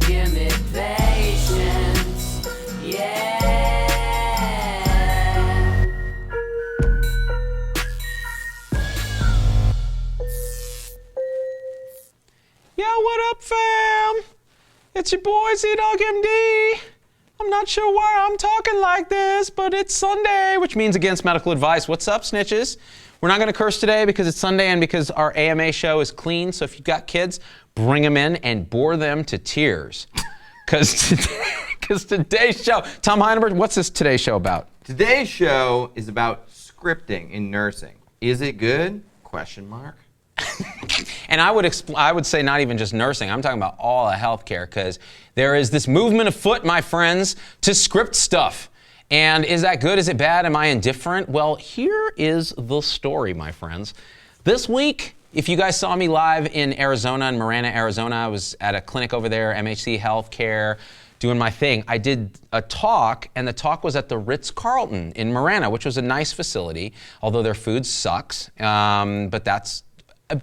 give me patience, yeah. Yo, what up, fam? It's your boy, Z-Dog MD. I'm not sure why I'm talking like this, but it's Sunday, which means against medical advice. What's up, snitches? We're not going to curse today because it's Sunday and because our AMA show is clean. So if you've got kids, bring them in and bore them to tears. Because today's show, Tom Heineberg, what's this today's show about? Today's show is about scripting in nursing. Is it good? Question mark. And I would say not even just nursing. I'm talking about all of healthcare, because there is this movement afoot, my friends, to script stuff. And is that good? Is it bad? Am I indifferent? Well, here is the story, my friends. This week, if you guys saw me live in Arizona, in Marana, Arizona, I was at a clinic over there, MHC Healthcare, doing my thing. I did a talk, and the talk was at the Ritz Carlton in Marana, which was a nice facility, although their food sucks. But that's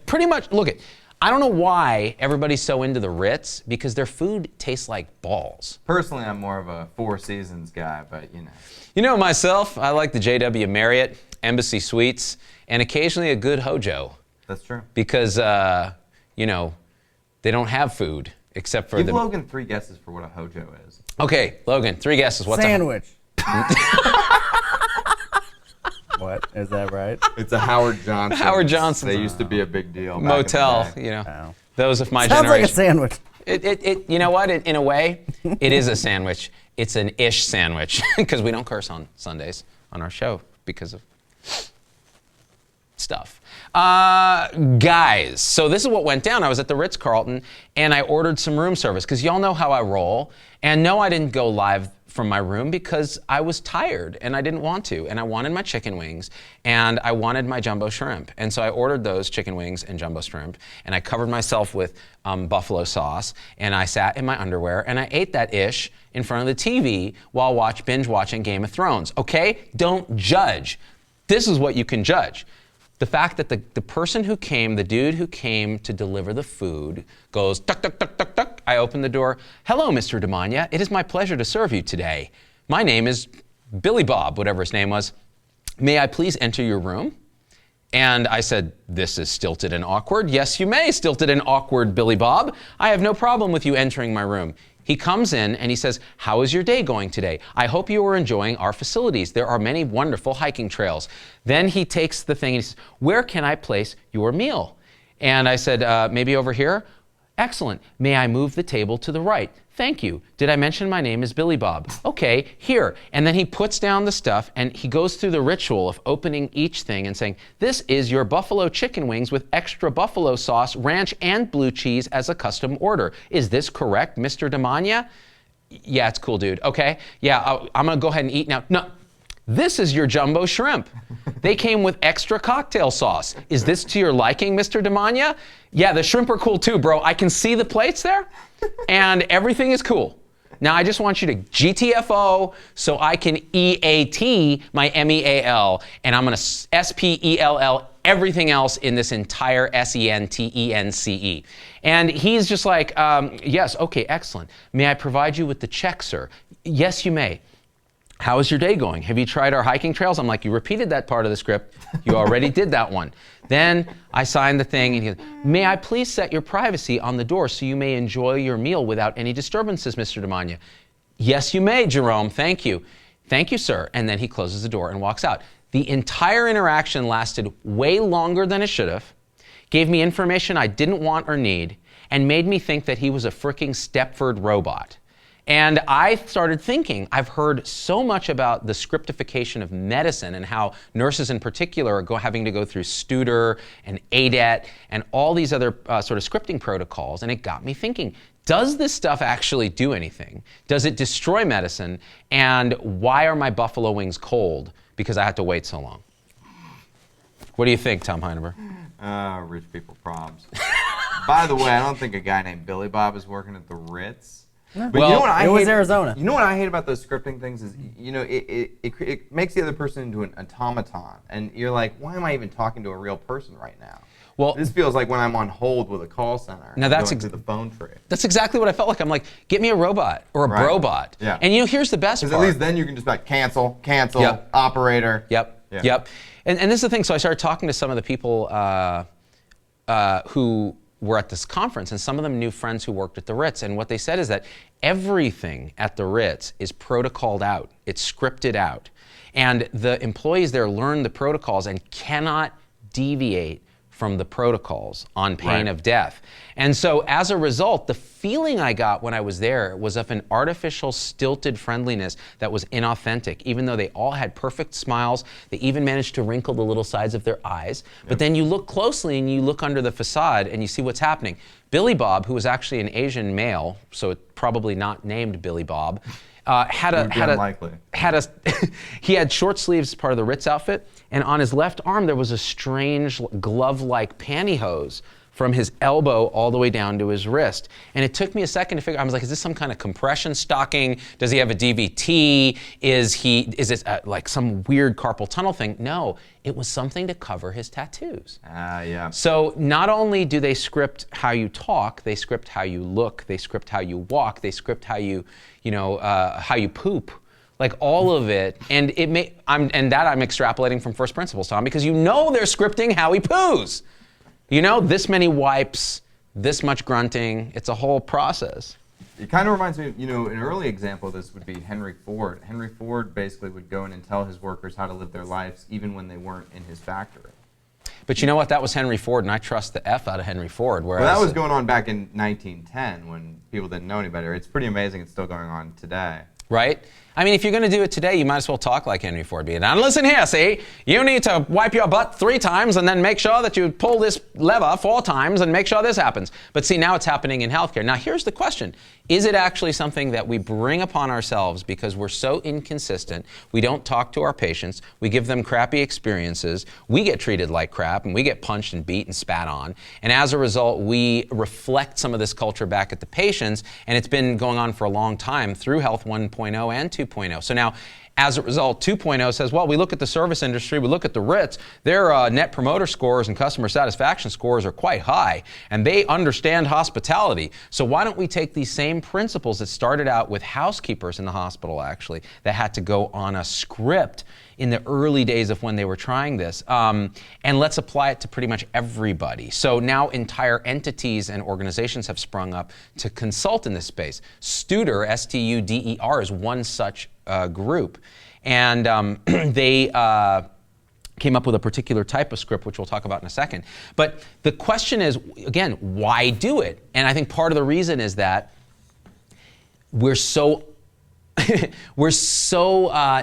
pretty much, look it. I don't know why everybody's so into the Ritz, because their food tastes like balls. Personally, I'm more of a Four Seasons guy, but you know. You know myself, I like the JW Marriott, Embassy Suites, and occasionally a good Hojo. That's true. Because, you know, they don't have food except for Give Logan 3 guesses for what a Hojo is. Okay, Logan, 3 guesses. What's sandwich. What? Is that right? It's a Howard Johnson. Howard Johnson. They used to be a big deal. Motel, you know. Oh. Those of my generation. Sounds like a sandwich. You know what? In a way, it is a sandwich. It's an ish sandwich, because we don't curse on Sundays on our show because of stuff. Guys, so this is what went down. I was at the Ritz Carlton, and I ordered some room service, because y'all know how I roll. And no, I didn't go live from my room because I was tired and I didn't want to, and I wanted my chicken wings and I wanted my jumbo shrimp, and so I ordered those chicken wings and jumbo shrimp, and I covered myself with buffalo sauce, and I sat in my underwear and I ate that ish in front of the TV while binge watching Game of Thrones. Okay, don't judge. This is what you can judge. The fact that the person who came, the dude who came to deliver the food, goes, tuck, tuck, tuck, tuck, tuck. I open the door. Hello, Mr. Damania. It is my pleasure to serve you today. My name is Billy Bob, whatever his name was. May I please enter your room? And I said, this is stilted and awkward. Yes, you may, stilted and awkward, Billy Bob. I have no problem with you entering my room. He comes in and he says, how is your day going today? I hope you are enjoying our facilities. There are many wonderful hiking trails. Then he takes the thing and he says, where can I place your meal? And I said, maybe over here? Excellent. May I move the table to the right? Thank you. Did I mention my name is Billy Bob? Okay, here. And then he puts down the stuff and he goes through the ritual of opening each thing and saying, this is your buffalo chicken wings with extra buffalo sauce, ranch, and blue cheese as a custom order. Is this correct, Mr. Damania? Yeah, it's cool, dude. Okay, yeah, I'm gonna go ahead and eat now. No, this is your jumbo shrimp. They came with extra cocktail sauce. Is this to your liking, Mr. Damania? Yeah, the shrimp are cool too, bro. I can see the plates there, and everything is cool. Now I just want you to GTFO so I can EAT my MEAL, and I'm gonna SPELL everything else in this entire SENTENCE. And he's just like, yes, okay, excellent. May I provide you with the check, sir? Yes, you may. How is your day going? Have you tried our hiking trails? I'm like, you repeated that part of the script. You already did that one. Then I signed the thing and he goes, may I please set your privacy on the door so you may enjoy your meal without any disturbances, Mr. Damania? Yes, you may, Jerome. Thank you. Thank you, sir. And then he closes the door and walks out. The entire interaction lasted way longer than it should have, gave me information I didn't want or need, and made me think that he was a freaking Stepford robot. And I started thinking, I've heard so much about the scriptification of medicine and how nurses in particular are having to go through Studer and ADET and all these other sort of scripting protocols. And it got me thinking, does this stuff actually do anything? Does it destroy medicine? And why are my buffalo wings cold? Because I had to wait so long. What do you think, Tom Heineberg? Rich people probs. By the way, I don't think a guy named Billy Bob is working at the Ritz. No. But Well, you know what I it was hate, Arizona. You know what I hate about those scripting things is, you know, it makes the other person into an automaton, and you're like, why am I even talking to a real person right now? Well, This feels like when I'm on hold with a call center. Now that's going through the phone tree. That's exactly what I felt like. I'm like, get me a robot or a Right. brobot. Yeah. And here's the best part. Because at least then you can just be like, cancel, Yep. operator. Yep. Yeah. Yep. And this is the thing. So I started talking to some of the people who were at this conference, and some of them knew friends who worked at the Ritz. And what they said is that everything at the Ritz is protocoled out. It's scripted out. And the employees there learn the protocols and cannot deviate from the protocols on pain Right. of death. And so as a result, the feeling I got when I was there was of an artificial, stilted friendliness that was inauthentic, even though they all had perfect smiles. They even managed to wrinkle the little sides of their eyes. But then you look closely and you look under the facade and you see what's happening. Billy Bob, who was actually an Asian male, so probably not named Billy Bob, he had short sleeves as part of the Ritz outfit, and on his left arm there was a strange glove-like pantyhose from his elbow all the way down to his wrist. And it took me a second to figure. I was like, is this some kind of compression stocking? Does he have a DVT? Is it like some weird carpal tunnel thing? No, it was something to cover his tattoos. Yeah. So not only do they script how you talk, they script how you look, they script how you walk, they script how you poop, like all of it. And I'm extrapolating from first principles, Tom, because they're scripting how he poos. This many wipes, this much grunting. It's a whole process. It kind of reminds me, an early example of this would be Henry Ford. Henry Ford basically would go in and tell his workers how to live their lives, even when they weren't in his factory. But you know what? That was Henry Ford, and I trust the F out of Henry Ford. Well, that was going on back in 1910 when people didn't know any better. It's pretty amazing it's still going on today. Right? I mean, if you're going to do it today, you might as well talk like Henry Ford did. Now listen here, see? You need to wipe your butt 3 times and then make sure that you pull this lever 4 times and make sure this happens. But see, now it's happening in healthcare. Now here's the question. Is it actually something that we bring upon ourselves because we're so inconsistent? We don't talk to our patients. We give them crappy experiences. We get treated like crap, and we get punched and beat and spat on. And as a result, we reflect some of this culture back at the patients, and it's been going on for a long time through Health 1.0 and 2.0. So now, as a result, 2.0 says, well, we look at the service industry, we look at the Ritz, their net promoter scores and customer satisfaction scores are quite high, and they understand hospitality. So why don't we take these same principles that started out with housekeepers in the hospital, actually, that had to go on a script in the early days of when they were trying this, and let's apply it to pretty much everybody. So now entire entities and organizations have sprung up to consult in this space. Studer, S-T-U-D-E-R, is one such group. And they came up with a particular type of script, which we'll talk about in a second. But the question is, again, why do it? And I think part of the reason is that we're so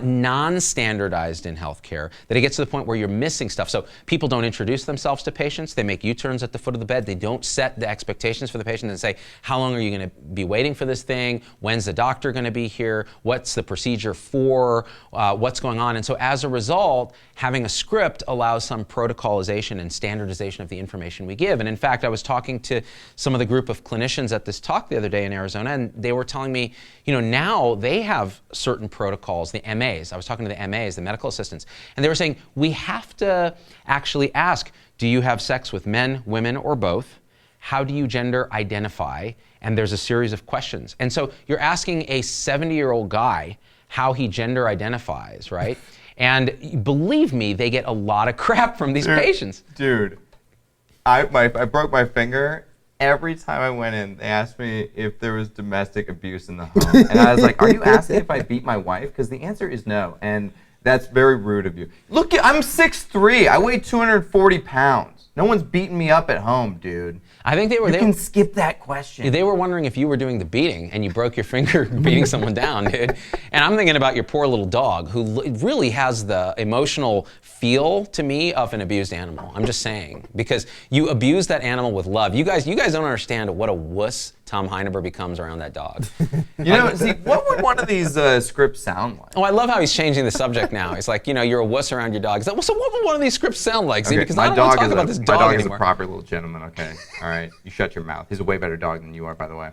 non-standardized in healthcare that it gets to the point where you're missing stuff. So people don't introduce themselves to patients. They make U-turns at the foot of the bed. They don't set the expectations for the patient and say, how long are you going to be waiting for this thing? When's the doctor going to be here? What's the procedure for? What's going on? And so as a result, having a script allows some protocolization and standardization of the information we give. And in fact, I was talking to some of the group of clinicians at this talk the other day in Arizona, and they were telling me, now they have certain protocols, the MAs. I was talking to the MAs, the medical assistants, and they were saying, we have to actually ask, do you have sex with men, women, or both? How do you gender identify? And there's a series of questions. And so you're asking a 70-year-old guy how he gender identifies, right? And believe me, they get a lot of crap from these patients. Dude, I broke my finger. Every time I went in, they asked me if there was domestic abuse in the home. And I was like, are you asking if I beat my wife? Because the answer is no. And that's very rude of you. Look, I'm 6'3". I weigh 240 pounds. No one's beating me up at home, dude. I think You can skip that question. They were wondering if you were doing the beating and you broke your finger beating someone down, dude. And I'm thinking about your poor little dog who really has the emotional feel to me of an abused animal. I'm just saying, because you abuse that animal with love. You guys don't understand what a wuss Tom Heineber becomes around that dog. See, what would one of these scripts sound like? Oh, I love how he's changing the subject now. He's like, you're a wuss around your dog. He's like, well, so what would one of these scripts sound like? See, Okay, because I don't want to talk about this dog my dog anymore. is a proper little gentleman, okay? All right, you shut your mouth. He's a way better dog than you are, by the way.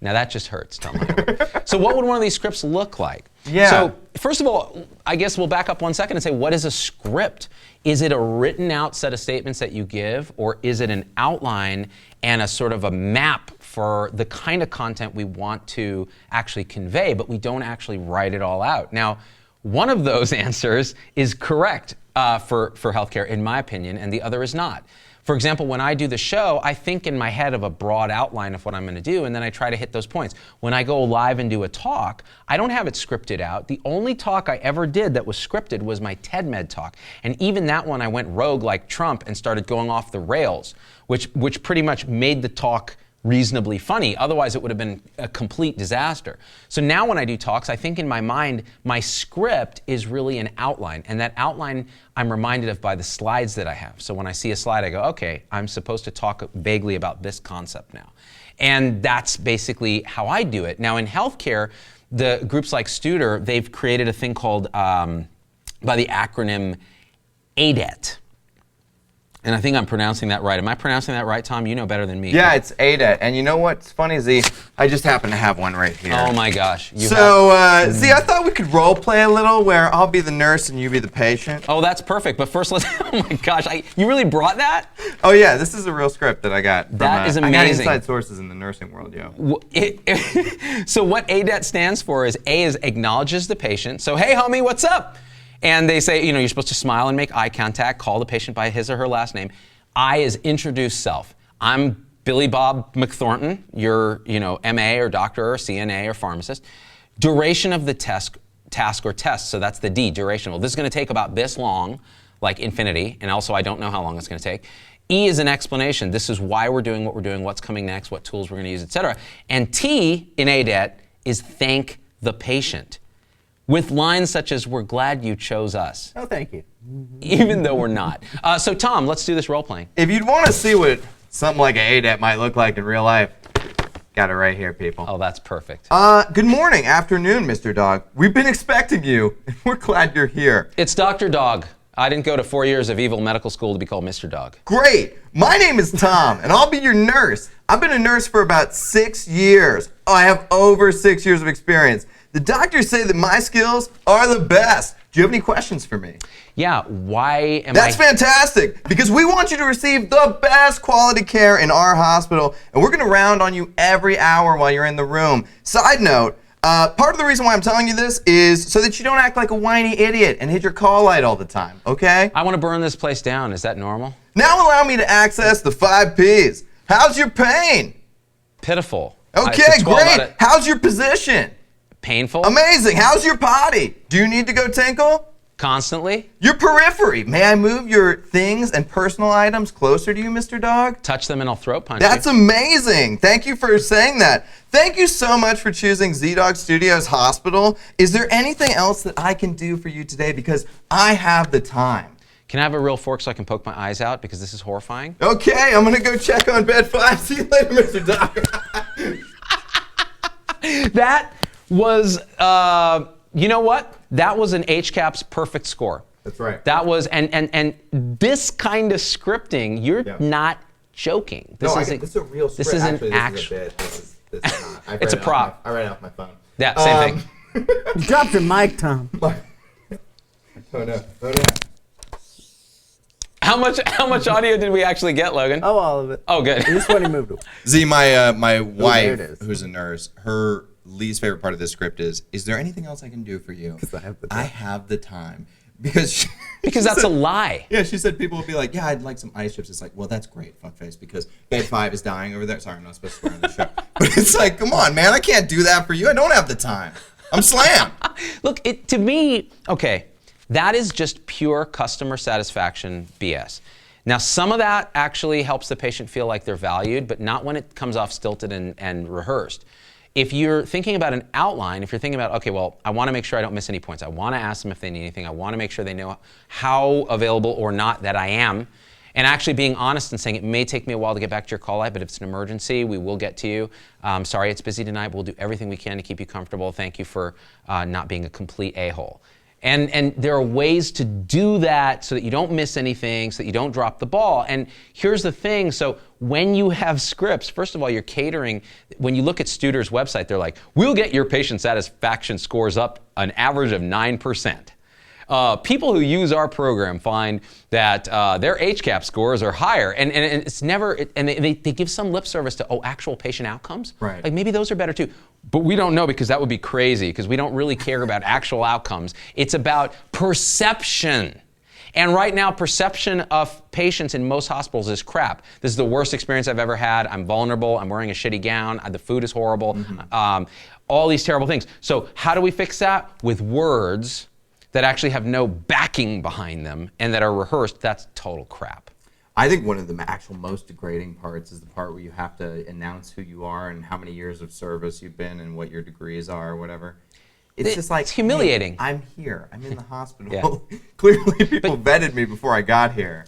Now that just hurts, Damania. So what would one of these scripts look like? Yeah. So first of all, I guess we'll back up 1 second and say, what is a script? Is it a written out set of statements that you give, or is it an outline and a sort of a map for the kind of content we want to actually convey, but we don't actually write it all out? Now, one of those answers is correct for healthcare, in my opinion, and the other is not. For example, when I do the show, I think in my head of a broad outline of what I'm going to do, and then I try to hit those points. When I go live and do a talk, I don't have it scripted out. The only talk I ever did that was scripted was my TED-Med talk. And even that one, I went rogue like Trump and started going off the rails, which pretty much made the talk reasonably funny. Otherwise, it would have been a complete disaster. So now when I do talks, I think in my mind, my script is really an outline. And that outline I'm reminded of by the slides that I have. So when I see a slide, I go, okay, I'm supposed to talk vaguely about this concept now. And that's basically how I do it. Now in healthcare, the groups like Studer, they've created a thing called, by the acronym ADET. And I think I'm pronouncing that right. Am I pronouncing that right, Tom? You know better than me. Yeah, it's ADET. And you know what's funny, Z? I just happen to have one right here. Oh my gosh. Z, I thought we could role play a little where I'll be the nurse and you be the patient. Oh, that's perfect. But first, let's. Oh my gosh, you really brought that? Oh yeah, this is a real script that I got. That is I got amazing. inside sources in the nursing world, yo. So what ADET stands for is A is acknowledges the patient. So hey, homie, what's up? And they say, you're supposed to smile and make eye contact, call the patient by his or her last name. I is introduce self. I'm Billy Bob McThornton, your MA or doctor or CNA or pharmacist. Duration of the task or test, so that's the D, duration. Well, this is going to take about this long, like infinity, and also I don't know how long it's going to take. E is an explanation. This is why we're doing what we're doing, what's coming next, what tools we're going to use, etc. And T in ADET is thank the patient, with lines such as, we're glad you chose us. Oh, thank you. Even though we're not. So Tom, let's do this role playing. If you'd want to see what something like an ADET might look like in real life, got it right here, people. Oh, that's perfect. Good morning, afternoon, Mr. Dog. We've been expecting you, and we're glad you're here. It's Dr. Dog. I didn't go to 4 years of evil medical school to be called Mr. Dog. Great. My name is Tom, and I'll be your nurse. I've been a nurse for about 6 years. Oh, I have over 6 years of experience. The doctors say that my skills are the best. Do you have any questions for me? Yeah, why am That's fantastic, because we want you to receive the best quality care in our hospital, and we're going to round on you every hour while you're in the room. Side note, part of the reason why I'm telling you this is so that you don't act like a whiny idiot and hit your call light all the time, okay? I want to burn this place down. Is that normal? Now allow me to access the 5 Ps. How's your pain? Pitiful. Okay, It's 12 out great. of- How's your position? Painful. Amazing. How's your potty? Do you need to go tinkle? Constantly. Your periphery. May I move your things and personal items closer to you, Mr. Dog? Touch them and I'll throat punch That's you. amazing. Thank you for saying that. Thank you so much for choosing Z-Dog Studios Hospital. Is there anything else that I can do for you today? Because I have the time. Can I have a real fork so I can poke my eyes out because this is horrifying? Okay, I'm going to go check on bed 5. See you later, Mr. Dog. That was, you know what? That was an HCAP's perfect score. That's right. That was, and this kind of scripting, you're not joking. This isn't. this is a real script. This isn't Actually, actual. This is not. I It's a prop. I read it off my phone. Yeah, same thing. You dropped your mic, Tom. Oh no. Oh no. How much audio did we actually get, Logan? Oh, all of it. Oh, good. Just when he moved away. Z, my there wife, it is. who's a nurse, her least favorite part of this script is there anything else I can do for you? 'Cause I have the time. I have the time. Because Because that's a lie. Yeah, she said people would be like, yeah, I'd like some ice chips. It's like, well, that's great, fuckface, because bed 5 is dying over there. Sorry, I'm not supposed to swear on the show. But it's like, come on, man, I can't do that for you. I don't have the time. I'm slammed. Look, to me, okay, that is just pure customer satisfaction BS. Now, some of that actually helps the patient feel like they're valued, but not when it comes off stilted and rehearsed. If you're thinking about an outline, if you're thinking about, okay, well, I want to make sure I don't miss any points. I want to ask them if they need anything. I want to make sure they know how available or not that I am. And actually being honest and saying it may take me a while to get back to your call light, but if it's an emergency, we will get to you. Sorry it's busy tonight, but we'll do everything we can to keep you comfortable. Thank you for not being a complete a-hole. And there are ways to do that so that you don't miss anything, so that you don't drop the ball. And here's the thing, so when you have scripts, first of all, you're catering. When you look at Studer's website, they're like, we'll get your patient satisfaction scores up an average of 9%. People who use our program find that their HCAP scores are higher, and it's never, and they give some lip service to, actual patient outcomes. Right. Like maybe those are better too. But we don't know because that would be crazy because we don't really care about actual outcomes. It's about perception. And right now, perception of patients in most hospitals is crap. This is the worst experience I've ever had. I'm vulnerable. I'm wearing a shitty gown. The food is horrible. All these terrible things. So how do we fix that? With words that actually have no backing behind them and that are rehearsed. That's total crap. I think one of the actual most degrading parts is the part where you have to announce who you are and how many years of service you've been and what your degrees are or whatever. It's just like, it's humiliating. Hey, I'm here. I'm in the hospital. Yeah. Clearly, people vetted me before I got here.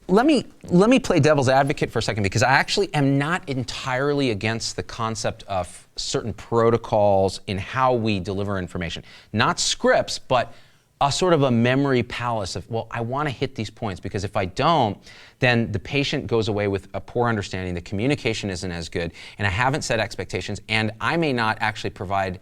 Let me play devil's advocate for a second because I actually am not entirely against the concept of certain protocols in how we deliver information. Not scripts, but a sort of a memory palace of, well, I want to hit these points because if I don't, then the patient goes away with a poor understanding, the communication isn't as good, and I haven't set expectations, and I may not actually provide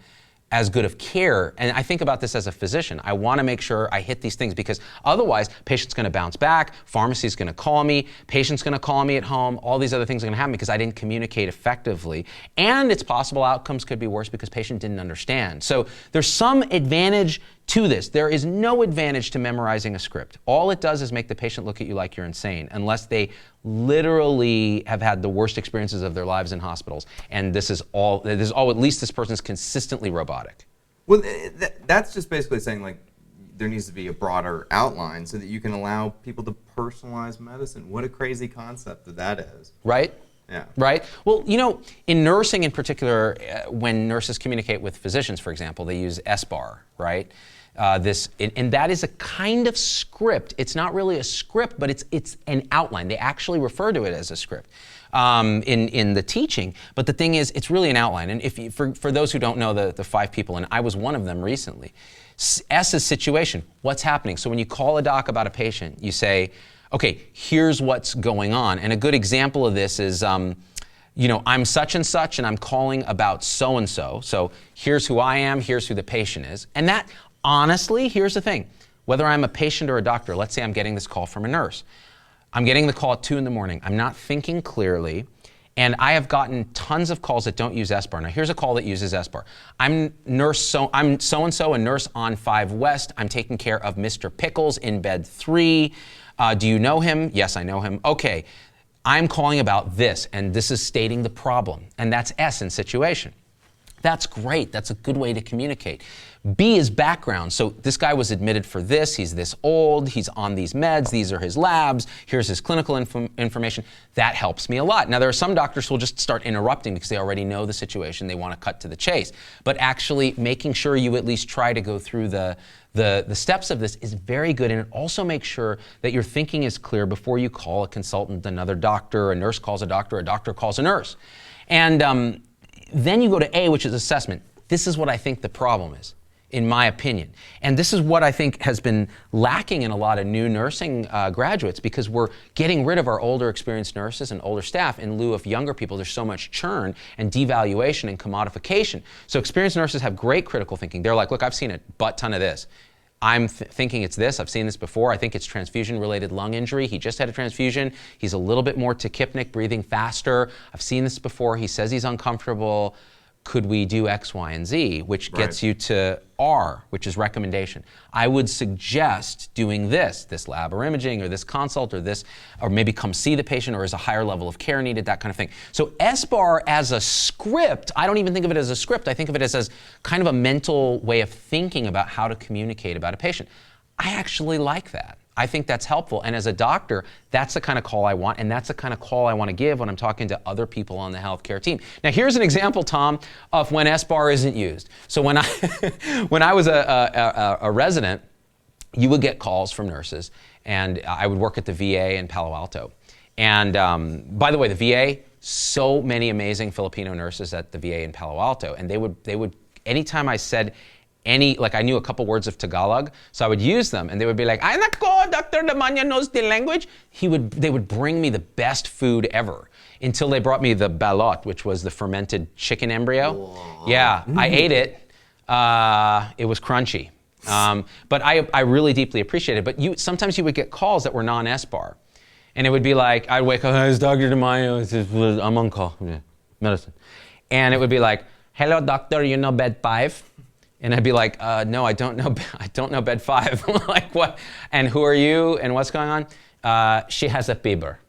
as good of care. And I think about this as a physician. I want to make sure I hit these things because otherwise, patient's going to bounce back, pharmacy's going to call me, patient's going to call me at home, all these other things are going to happen because I didn't communicate effectively. And it's possible outcomes could be worse because patient didn't understand. So there's some advantage to this. There is no advantage to memorizing a script. All it does is make the patient look at you like you're insane, unless they literally have had the worst experiences of their lives in hospitals. And this is all, at least this person's consistently robotic. Well, that's just basically saying, like, there needs to be a broader outline so that you can allow people to personalize medicine. What a crazy concept that is. Right? Yeah. Right? Well, you know, in nursing in particular, when nurses communicate with physicians, for example, they use SBAR, right? And that is a kind of script. It's not really a script, but it's an outline. They actually refer to it as a script in the teaching. But the thing is, it's really an outline. And if you, for those who don't know the 5 people, and I was one of them recently, S is situation. What's happening? So when you call a doc about a patient, you say, okay, here's what's going on. And a good example of this is, you know, I'm such and such, and I'm calling about so-and-so. So here's who I am, here's who the patient is. And that, honestly, here's the thing. Whether I'm a patient or a doctor, let's say I'm getting this call from a nurse. I'm getting the call at 2 in the morning. I'm not thinking clearly, and I have gotten tons of calls that don't use SBAR. Now, here's a call that uses SBAR. I'm so-and-so, a nurse on 5 West. I'm taking care of Mr. Pickles in bed 3. Do you know him? Yes, I know him. Okay, I'm calling about this, and this is stating the problem, and that's S in situation. That's great. That's a good way to communicate. B is background. So this guy was admitted for this. He's this old. He's on these meds. These are his labs. Here's his clinical information. That helps me a lot. Now, there are some doctors who will just start interrupting because they already know the situation. They want to cut to the chase. But actually making sure you at least try to go through the steps of this is very good, and it also makes sure that your thinking is clear before you call a consultant, another doctor, a nurse calls a doctor calls a nurse. And then you go to A, which is assessment. This is what I think the problem is, in my opinion. And this is what I think has been lacking in a lot of new nursing graduates, because we're getting rid of our older experienced nurses and older staff in lieu of younger people. There's so much churn and devaluation and commodification. So experienced nurses have great critical thinking. They're like, look, I've seen a butt ton of this. I'm thinking it's this. I've seen this before. I think it's transfusion-related lung injury. He just had a transfusion. He's a little bit more tachypnic, breathing faster. I've seen this before. He says he's uncomfortable. Could we do X, Y, and Z, which gets you to R, which is recommendation. I would suggest doing this lab or imaging or this consult or this, or maybe come see the patient, or is a higher level of care needed, that kind of thing. So SBAR as a script, I don't even think of it as a script. I think of it as kind of a mental way of thinking about how to communicate about a patient. I actually like that. I think that's helpful. And as a doctor, that's the kind of call I want, and that's the kind of call I want to give when I'm talking to other people on the healthcare team. Now, here's an example, Tom, of when SBAR isn't used. So when I was a resident, you would get calls from nurses, and I would work at the VA in Palo Alto. And by the way, the VA, so many amazing Filipino nurses at the VA in Palo Alto, and they would anytime I said like I knew a couple words of Tagalog, so I would use them, and they would be like, "Ay nako, Dr. Damania knows the language." They would bring me the best food ever until they brought me the balot, which was the fermented chicken embryo. Whoa. Yeah, I ate it. It was crunchy, but I really deeply appreciate it. But sometimes you would get calls that were non-SBAR, and it would be like, I'd wake up, "It's Dr. Damania, I'm on call, medicine," and it would be like, "Hello, doctor, you know bed 5?" And I'd be like, "No, I don't know bed 5." Like, what? And who are you? And what's going on? She has a fever.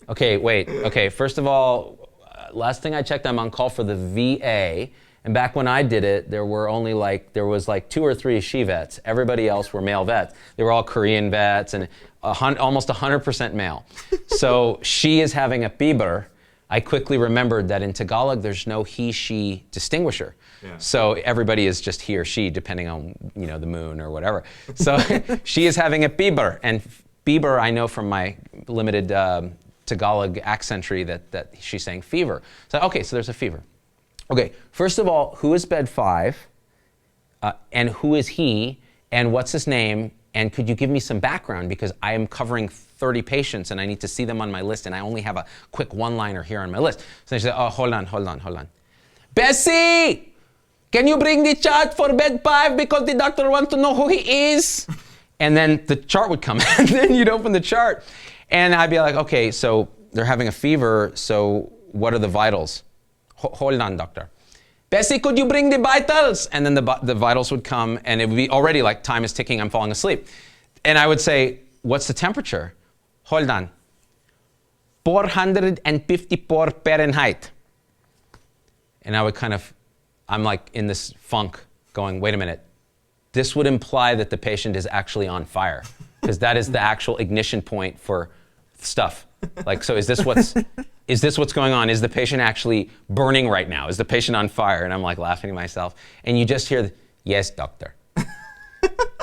Okay, wait. Okay, first of all, last thing I checked, I'm on call for the VA. And back when I did it, there was 2 or 3 she vets. Everybody else were male vets. They were all Korean vets and almost 100% male. So she is having a fever. I quickly remembered that in Tagalog, there's no he, she distinguisher. Yeah. So everybody is just he or she, depending on the moon or whatever. So she is having a fever, and fever I know from my limited Tagalog accentry that she's saying fever. So okay, so there's a fever. Okay, first of all, who is bed 5, and who is he, and what's his name, and could you give me some background, because I am covering 30 patients and I need to see them on my list, and I only have a quick one-liner here on my list. So she said, "Oh, hold on. Bessie, can you bring the chart for bed 5 because the doctor wants to know who he is?" And then the chart would come, and then you'd open the chart, and I'd be like, "Okay, so they're having a fever, so what are the vitals?" "Hold on, doctor. Bessie, could you bring the vitals?" And then the vitals would come, and it would be already like time is ticking, I'm falling asleep. And I would say, "What's the temperature?" "Hold on. 454 Fahrenheit." And I would I'm like in this funk going, wait a minute. This would imply that the patient is actually on fire, because that is the actual ignition point for stuff. Like, so is this what's going on? Is the patient actually burning right now? Is the patient on fire? And I'm like laughing to myself. And you just hear, "Yes, doctor."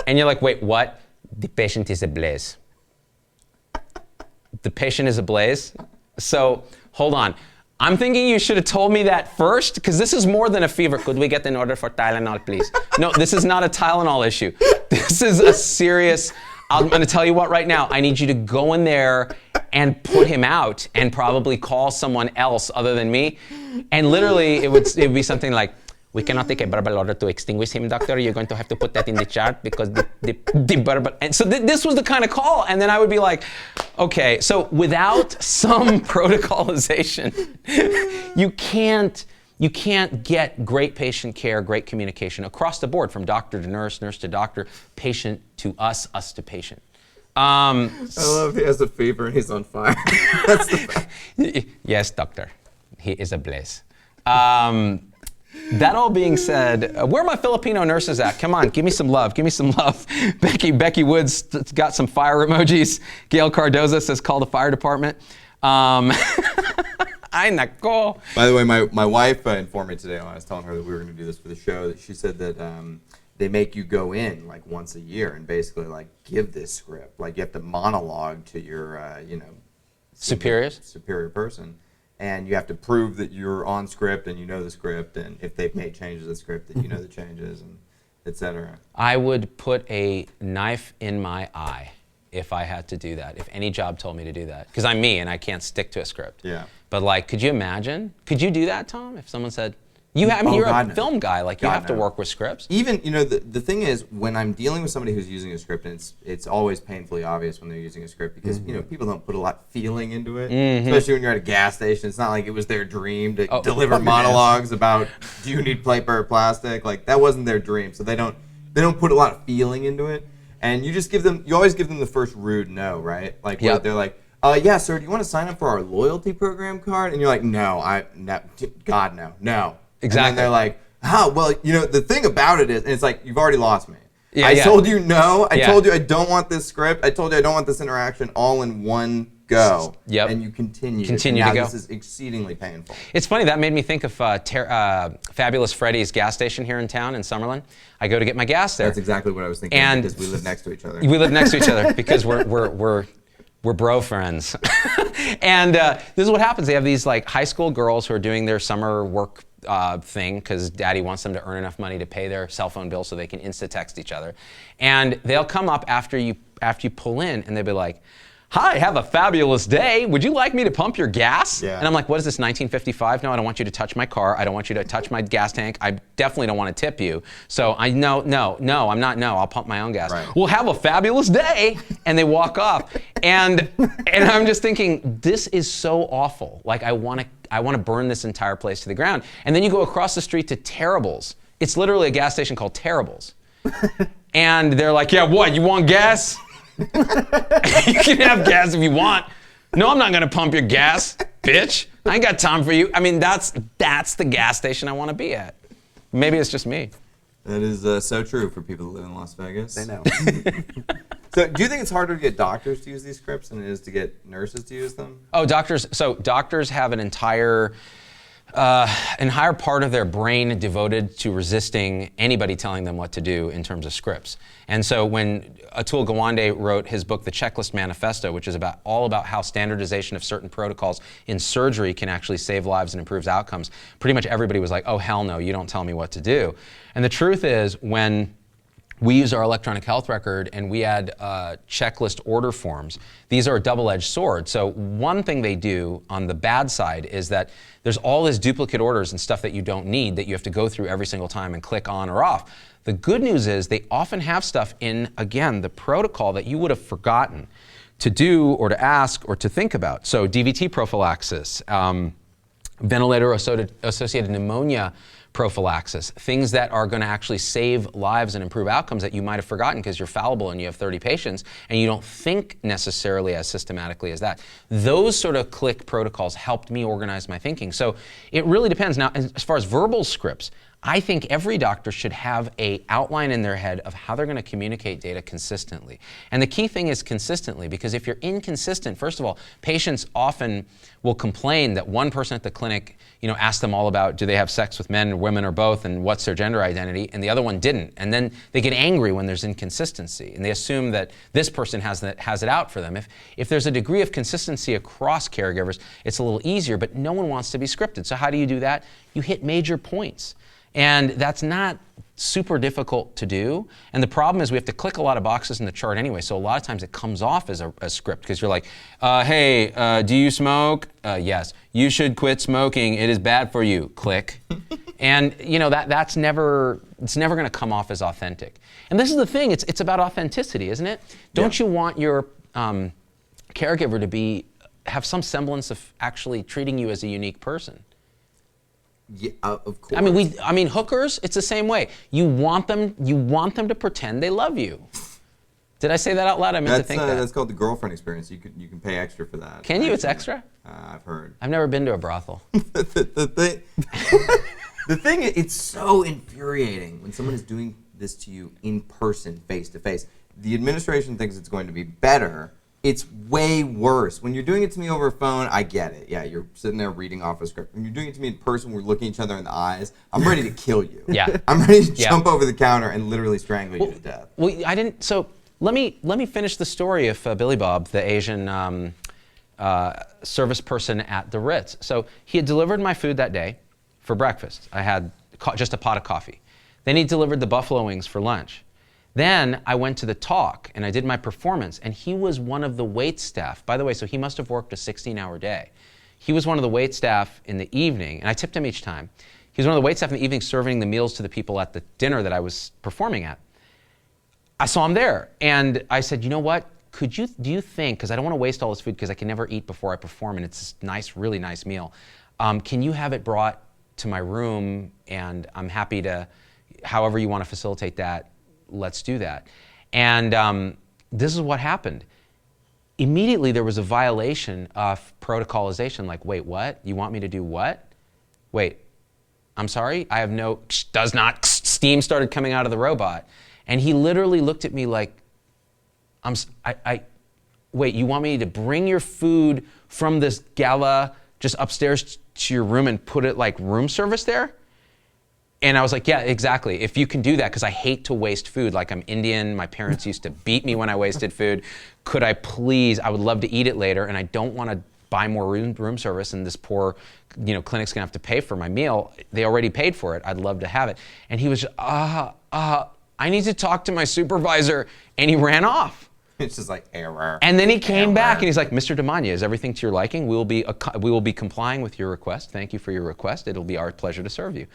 And you're like, wait, what? "The patient is ablaze." The patient is ablaze? So, hold on. I'm thinking you should have told me that first, because this is more than a fever. "Could we get an order for Tylenol, please?" No, this is not a Tylenol issue. This is a serious, I'm going to tell you what right now. I need you to go in there and put him out and probably call someone else other than me. And literally, it would be something like, "We cannot take a verbal order to extinguish him, doctor. You're going to have to put that in the chart because the verbal..." And so this was the kind of call. And then I would be like, okay, so without some protocolization, you can't get great patient care, great communication across the board, from doctor to nurse, nurse to doctor, patient to us to patient. I love he has a fever and he's on fire. That's the best. Yes, doctor. He is ablaze. That all being said, where are my Filipino nurses at? Come on, give me some love. Give me some love. Becky Woods got some fire emojis. Gail Cardoza says, "Call the fire department." Ay, nako. By the way, my wife informed me today when I was telling her that we were going to do this for the show, that she said that they make you go in like once a year and basically like give this script. Like you have to monologue to your, superior person. And you have to prove that you're on script and you know the script, and if they've made changes to the script, that you know the changes, and etc. I would put a knife in my eye if I had to do that, if any job told me to do that. Because I'm me and I can't stick to a script. Yeah. But like, could you imagine? Could you do that, Tom? If someone said, you're God, a no. film guy, like you God, have to no. work with scripts. Even, the thing is, when I'm dealing with somebody who's using a script, and it's always painfully obvious when they're using a script, because, people don't put a lot of feeling into it, especially when you're at a gas station. It's not like it was their dream to deliver monologues about, do you need paper or plastic? Like, that wasn't their dream, so they don't put a lot of feeling into it. And you always give them the first rude no, right? Like, where they're like, yeah, sir, do you want to sign up for our loyalty program card? And you're like, no, God, no. Exactly. And they're like, well, the thing about it is, and it's like, you've already lost me. I told you no. I told you I don't want this script. I told you I don't want this interaction all in one go. Yep. And you continue to now go. This is exceedingly painful. It's funny, that made me think of Fabulous Freddy's gas station here in town in Summerlin. I go to get my gas there. That's exactly what I was thinking, and because we live next to each other. We live next to each other because we're bro friends. And this is what happens. They have these like high school girls who are doing their summer work thing because daddy wants them to earn enough money to pay their cell phone bill so they can insta-text each other. And they'll come up after you pull in and they'll be like, "Hi, have a fabulous day. Would you like me to pump your gas?" Yeah. And I'm like, "What is this, 1955? No, I don't want you to touch my car. I don't want you to touch my gas tank. I definitely don't want to tip you. So I'm not, I'll pump my own gas." Right. "Well, have a fabulous day." And they walk off. And I'm just thinking, this is so awful. Like I want to burn this entire place to the ground. And then you go across the street to Terrible's. It's literally a gas station called Terrible's. And they're like, "Yeah, what, you want gas?" "You can have gas if you want." "No, I'm not gonna pump your gas, bitch. I ain't got time for you." I mean, that's the gas station I want to be at. Maybe it's just me. That is so true for people who live in Las Vegas. They know. So, do you think it's harder to get doctors to use these scripts than it is to get nurses to use them? Oh, doctors. So doctors have an entire part of their brain devoted to resisting anybody telling them what to do in terms of scripts. And so when Atul Gawande wrote his book, The Checklist Manifesto, which is all about how standardization of certain protocols in surgery can actually save lives and improves outcomes, pretty much everybody was like, "Oh, hell no, you don't tell me what to do." And the truth is, when we use our electronic health record and we add checklist order forms, these are a double-edged sword. So one thing they do on the bad side is that there's all this duplicate orders and stuff that you don't need that you have to go through every single time and click on or off. The good news is they often have stuff in, again, the protocol that you would have forgotten to do or to ask or to think about. So DVT prophylaxis, ventilator-associated pneumonia prophylaxis, things that are going to actually save lives and improve outcomes that you might have forgotten because you're fallible and you have 30 patients and you don't think necessarily as systematically as that. Those sort of click protocols helped me organize my thinking. So it really depends. Now, as far as verbal scripts, I think every doctor should have an outline in their head of how they're going to communicate data consistently. And the key thing is consistently, because if you're inconsistent, first of all, patients often will complain that one person at the clinic, asked them all about do they have sex with men or women or both and what's their gender identity, and the other one didn't. And then they get angry when there's inconsistency, and they assume that this person has it out for them. If there's a degree of consistency across caregivers, it's a little easier, but no one wants to be scripted. So how do you do that? You hit major points. And that's not super difficult to do. And the problem is we have to click a lot of boxes in the chart anyway. So a lot of times it comes off as a script because you're like, "Hey, do you smoke? Yes. You should quit smoking. It is bad for you." Click. And it's never going to come off as authentic. And this is the thing. It's about authenticity, isn't it? Don't you want your caregiver to have some semblance of actually treating you as a unique person? Yeah, of course. I mean, hookers, it's the same way. You want them to pretend they love you. Did I say that out loud? I meant to think that. That's called the girlfriend experience. You can pay extra for that. Can you? It's extra? I've heard. I've never been to a brothel. The thing, it's so infuriating when someone is doing this to you in person, face to face. The administration thinks it's going to be better. It's way worse. When you're doing it to me over a phone, I get it. Yeah, you're sitting there reading off a script. When you're doing it to me in person, we're looking each other in the eyes, I'm ready to kill you. Yeah. I'm ready to jump over the counter and literally strangle you to death. Well, I didn't. So let me finish the story of Billy Bob, the Asian service person at the Ritz. So he had delivered my food that day for breakfast. I had just a pot of coffee. Then he delivered the buffalo wings for lunch. Then I went to the talk and I did my performance, and he was one of the wait staff. By the way, so he must have worked a 16-hour day. He was one of the wait staff in the evening, and I tipped him each time. He was one of the wait staff in the evening serving the meals to the people at the dinner that I was performing at. I saw him there, and I said, "You know what? Do you think, because I don't want to waste all this food because I can never eat before I perform, and it's this nice, really nice meal. Can you have it brought to my room, and I'm happy to, however you want to facilitate that, let's do that." And this is what happened. Immediately there was a violation of protocolization, like, "Wait, what? You want me to do what? Wait, I'm sorry, I have no," does not, steam started coming out of the robot. And he literally looked at me like, "Wait, you want me to bring your food from this gala just upstairs to your room and put it like room service there?" And I was like, "Yeah, exactly. If you can do that, because I hate to waste food. Like, I'm Indian. My parents used to beat me when I wasted food. Could I please, I would love to eat it later, and I don't want to buy more room service and this poor, clinic's gonna have to pay for my meal. They already paid for it. I'd love to have it. And he was just, I need to talk to my supervisor, and he ran off. It's just like error. And then he came back and he's like, Mr. Damania, is everything to your liking? We will be complying with your request. Thank you for your request. It'll be our pleasure to serve you.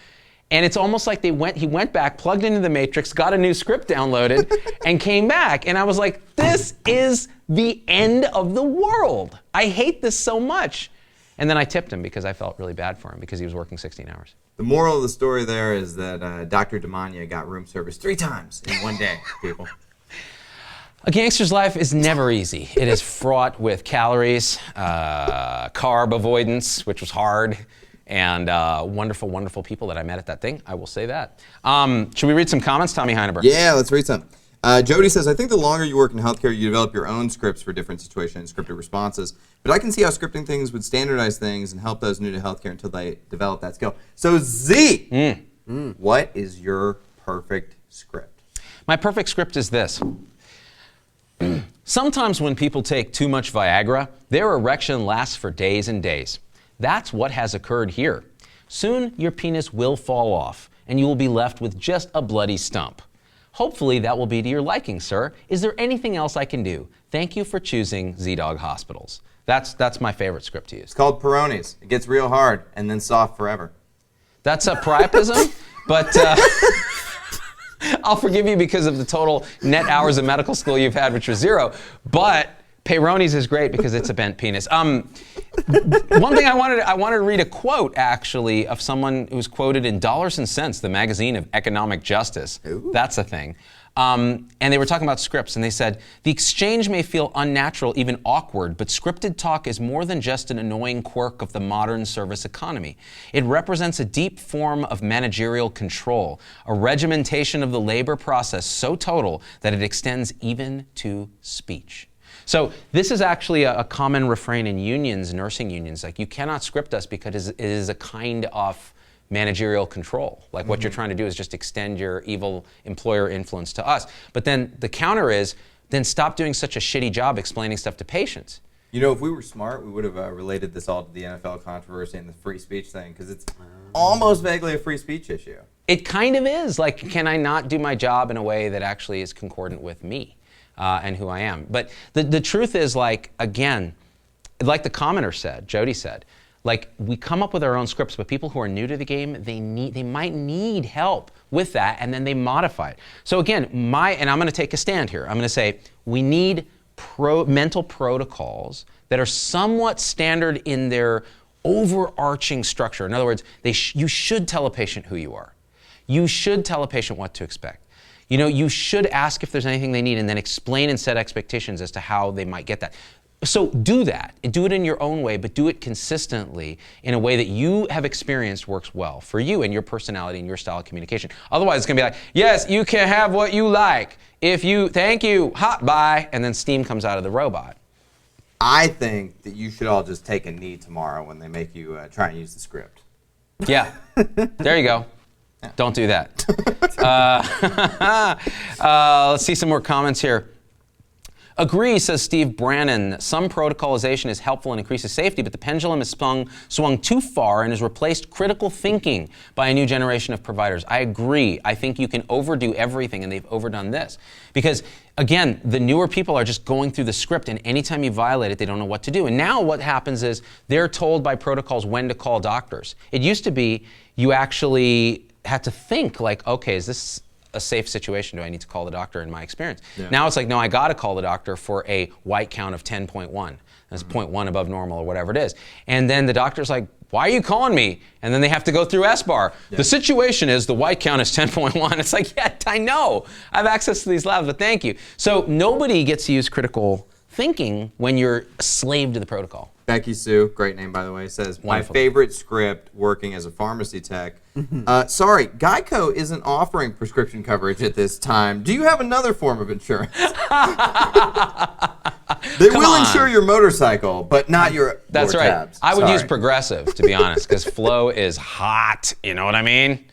And it's almost like he went back, plugged into the Matrix, got a new script downloaded, and came back. And I was like, this is the end of the world. I hate this so much. And then I tipped him because I felt really bad for him because he was working 16 hours. The moral of the story there is that Dr. Damania got room service 3 times in one day, people. A gangster's life is never easy. It is fraught with calories, carb avoidance, which was hard, and wonderful, wonderful people that I met at that thing. I will say that. Should we read some comments, Tommy Heineberg? Yeah, let's read some. Jody says, I think the longer you work in healthcare, you develop your own scripts for different situations, scripted responses. But I can see how scripting things would standardize things and help those new to healthcare until they develop that skill. So Z, what is your perfect script? My perfect script is this. Sometimes when people take too much Viagra, their erection lasts for days and days. That's what has occurred here. Soon your penis will fall off and you will be left with just a bloody stump. Hopefully that will be to your liking, sir. Is there anything else I can do? Thank you for choosing Z-Dog Hospitals. That's my favorite script to use. It's called Peronis. It gets real hard and then soft forever. That's a priapism, but I'll forgive you because of the total net hours of medical school you've had, which was 0. But Peyronie's is great because it's a bent penis. One thing I wanted to read a quote actually of someone who was quoted in Dollars and Cents, the magazine of economic justice. Ooh. That's a thing. And they were talking about scripts, and they said, the exchange may feel unnatural, even awkward, but scripted talk is more than just an annoying quirk of the modern service economy. It represents a deep form of managerial control, a regimentation of the labor process so total that it extends even to speech. So this is actually a common refrain in unions, nursing unions, like you cannot script us because it is a kind of managerial control. Like what you're trying to do is just extend your evil employer influence to us. But then the counter is, then stop doing such a shitty job explaining stuff to patients. You know, if we were smart, we would have related this all to the NFL controversy and the free speech thing, because it's almost vaguely a free speech issue. It kind of is. Like, can I not do my job in a way that actually is concordant with me and who I am? But the truth is, like, again, like the commenter said, Jody said, like, we come up with our own scripts, but people who are new to the game, they might need help with that, and then they modify it. So again, and I'm going to take a stand here. I'm going to say we need mental protocols that are somewhat standard in their overarching structure. In other words, you should tell a patient who you are. You should tell a patient what to expect. You know, you should ask if there's anything they need and then explain and set expectations as to how they might get that. So do that, and do it in your own way, but do it consistently in a way that you have experienced works well for you and your personality and your style of communication. Otherwise, it's gonna be like, yes, you can have what you like. Thank you, hot, bye, and then steam comes out of the robot. I think that you should all just take a knee tomorrow when they make you try and use the script. Yeah, there you go. Yeah. Don't do that. Let's see some more comments here. Agree, says Steve Brannon. Some protocolization is helpful and increases safety, but the pendulum has swung too far and has replaced critical thinking by a new generation of providers. I agree. I think you can overdo everything, and they've overdone this. Because, again, the newer people are just going through the script, and anytime you violate it, they don't know what to do. And now what happens is they're told by protocols when to call doctors. It used to be you actually had to think, like, okay, is this a safe situation? Do I need to call the doctor in my experience? Yeah. Now it's like, no, I got to call the doctor for a white count of 10.1. That's 0.1 above normal or whatever it is. And then the doctor's like, why are you calling me? And then they have to go through SBAR. Yeah. The situation is the white count is 10.1. It's like, yeah, I know. I have access to these labs, but thank you. So nobody gets to use critical thinking when you're a slave to the protocol. Becky Sue, great name by the way, says, wonderful. My favorite script working as a pharmacy tech. Sorry, Geico isn't offering prescription coverage at this time. Do you have another form of insurance? They will insure your motorcycle, but not your That's right. tabs. I would use Progressive, to be honest, because Flow is hot. You know what I mean?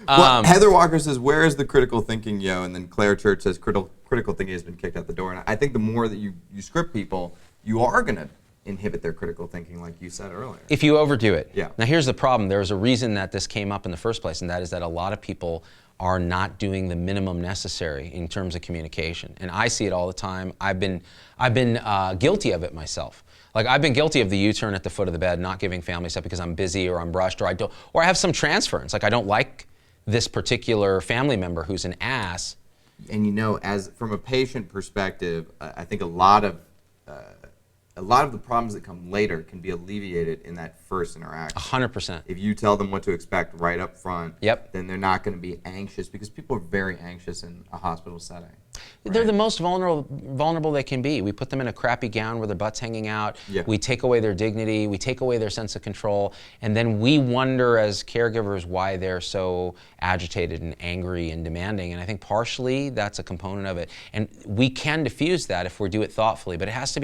Well, Heather Walker says, where is the critical thinking, yo? And then Claire Church says, critical thinking has been kicked out the door. And I think the more that you script people, you are going to inhibit their critical thinking, like you said earlier. If you overdo it. Yeah. Now here's the problem. There's a reason that this came up in the first place, and that is that a lot of people are not doing the minimum necessary in terms of communication. And I see it all the time. I've been guilty of it myself. Like I've been guilty of the U-turn at the foot of the bed, not giving family stuff because I'm busy or I'm brushed or I have some transference. Like I don't like this particular family member who's an ass. And you know, as from a patient perspective, I think a lot of the problems that come later can be alleviated in that first interaction. 100%. If you tell them what to expect right up front, Yep. then they're not going to be anxious, because people are very anxious in a hospital setting. They're the most vulnerable they can be. We put them in a crappy gown where their butt's hanging out. Yeah. We take away their dignity. We take away their sense of control. And then we wonder as caregivers why they're so agitated and angry and demanding. And I think partially that's a component of it. And we can diffuse that if we do it thoughtfully. But it has to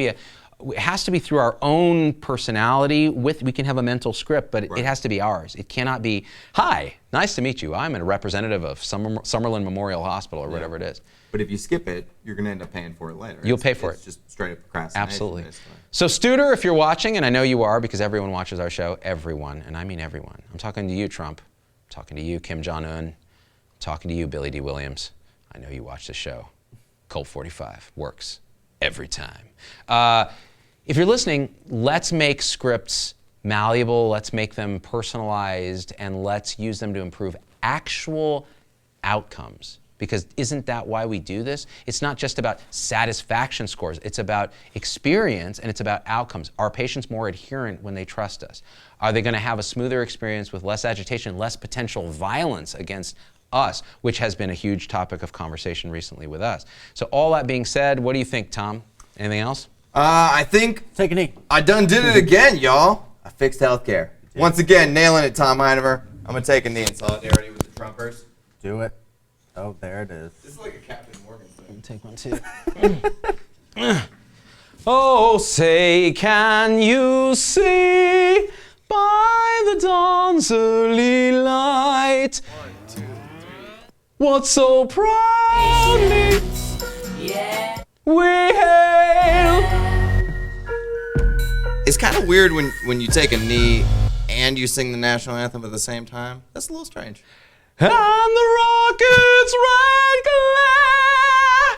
be through our own personality. We can have a mental script, but Right. it has to be ours. It cannot be, hi, nice to meet you. I'm a representative of Summerlin Memorial Hospital or whatever it is. But if you skip it, you're going to end up paying for it later. You'll pay for It's it. just straight up procrastination. Absolutely. Basically. So Studer, if you're watching, and I know you are because everyone watches our show, everyone, and I mean everyone. I'm talking to you, Trump. I'm talking to you, Kim Jong-un. I'm talking to you, Billy D. Williams. I know you watch the show. Colt 45 works every time. If you're listening, let's make scripts malleable, let's make them personalized, and let's use them to improve actual outcomes. Because isn't that why we do this? It's not just about satisfaction scores. It's about experience and it's about outcomes. Are patients more adherent when they trust us? Are they going to have a smoother experience with less agitation, less potential violence against us, which has been a huge topic of conversation recently with us? So all that being said, what do you think, Tom? Anything else? I think Take a knee. I done did it again, y'all. I fixed healthcare. Once again, nailing it, Tom Heinever. I'm going to take a knee in solidarity with the Trumpers. Do it. Oh, there it is. This is like a Captain Morgan thing. Take one too. Oh, say, can you see by the dawn's early light what so proudly Yeah. we hail? It's kind of weird when you take a knee and you sing the national anthem at the same time. That's a little strange. And the rockets